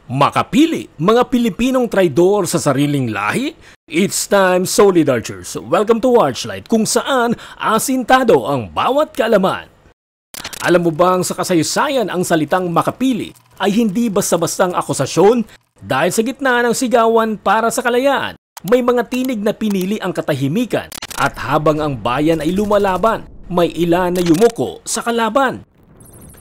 Makapili, mga Pilipinong traidor sa sariling lahi? It's time, Solid Archers. Welcome to Archlight, kung saan asintado ang bawat kaalaman. Alam mo bang sa kasaysayan ang salitang makapili ay hindi basta-bastang akusasyon? Dahil sa gitna ng sigawan para sa kalayaan, may mga tinig na pinili ang katahimikan at habang ang bayan ay lumalaban, may ilan na yumuko sa kalaban.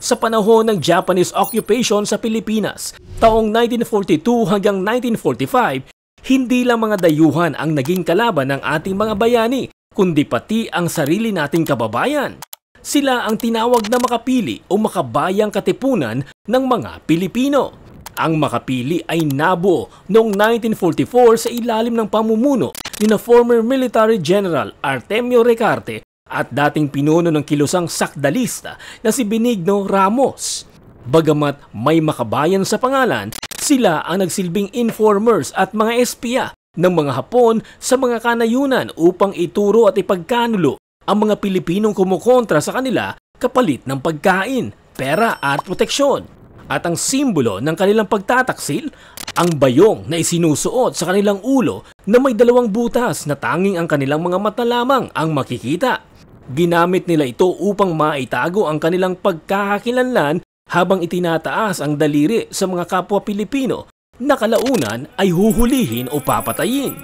Sa panahon ng Japanese occupation sa Pilipinas, taong 1942 hanggang 1945, hindi lang mga dayuhan ang naging kalaban ng ating mga bayani, kundi pati ang sarili nating kababayan. Sila ang tinawag na makapili o makabayang katipunan ng mga Pilipino. Ang makapili ay nabuo noong 1944 sa ilalim ng pamumuno ni former military general Artemio Recarte at dating pinuno ng kilusang sakdalista na si Benigno Ramos. Bagamat may makabayan sa pangalan, sila ang nagsilbing informers at mga espiya ng mga Hapon sa mga kanayunan upang ituro at ipagkanulo ang mga Pilipinong kumukontra sa kanila kapalit ng pagkain, pera at proteksyon. At ang simbolo ng kanilang pagtataksil, ang bayong na isinusuot sa kanilang ulo na may dalawang butas na tanging ang kanilang mga mata lamang ang makikita. Ginamit nila ito upang maitago ang kanilang pagkakakilanlan habang itinataas ang daliri sa mga kapwa Pilipino na kalaunan ay huhulihin o papatayin.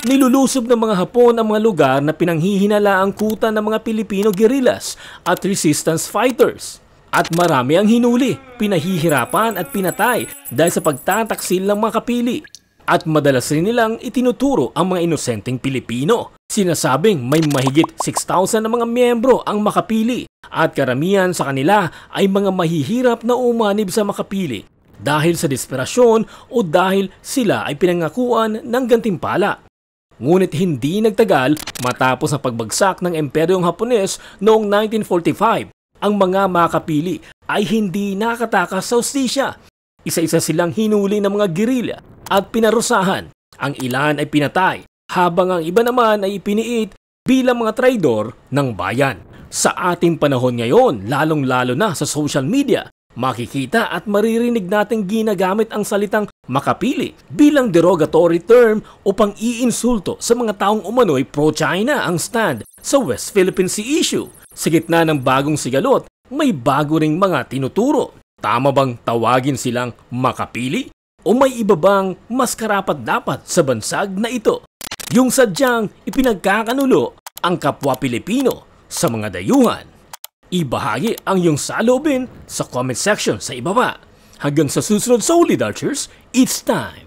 Nilulusob ng mga Hapon ang mga lugar na pinanghihinalaang kuta ng mga Pilipino guerrillas at resistance fighters. At marami ang hinuli, pinahihirapan at pinatay dahil sa pagtataksil ng mga kapili. At madalas rin nilang itinuturo ang mga inosenteng Pilipino. Sinasabing may mahigit 6,000 na mga miyembro ang makapili at karamihan sa kanila ay mga mahihirap na umanib sa makapili dahil sa desperasyon o dahil sila ay pinangakuan ng gantimpala. Ngunit hindi nagtagal matapos ang pagbagsak ng Imperyong Hapones noong 1945, ang mga makapili ay hindi nakatakas sa hustisya. Isa-isa silang hinuli ng mga gerilya at pinarusahan. Ang ilan ay pinatay, habang ang iba naman ay ipiniit bilang mga traidor ng bayan. Sa ating panahon ngayon, lalong-lalo na sa social media, makikita at maririnig nating ginagamit ang salitang makapili bilang derogatory term upang iinsulto sa mga taong umano'y pro-China ang stand sa West Philippine Sea issue. Sa gitna ng bagong sigalot, may bago ring mga tinuturo. Tama bang tawagin silang makapili? O may iba bang mas karapat-dapat sa bansag na ito? Yung sadyang ipinagkakanulo ang kapwa Pilipino sa mga dayuhan. Ibahagi ang iyong saloobin sa comment section sa ibaba. Hanggang sa susunod, Solid Archers, it's time!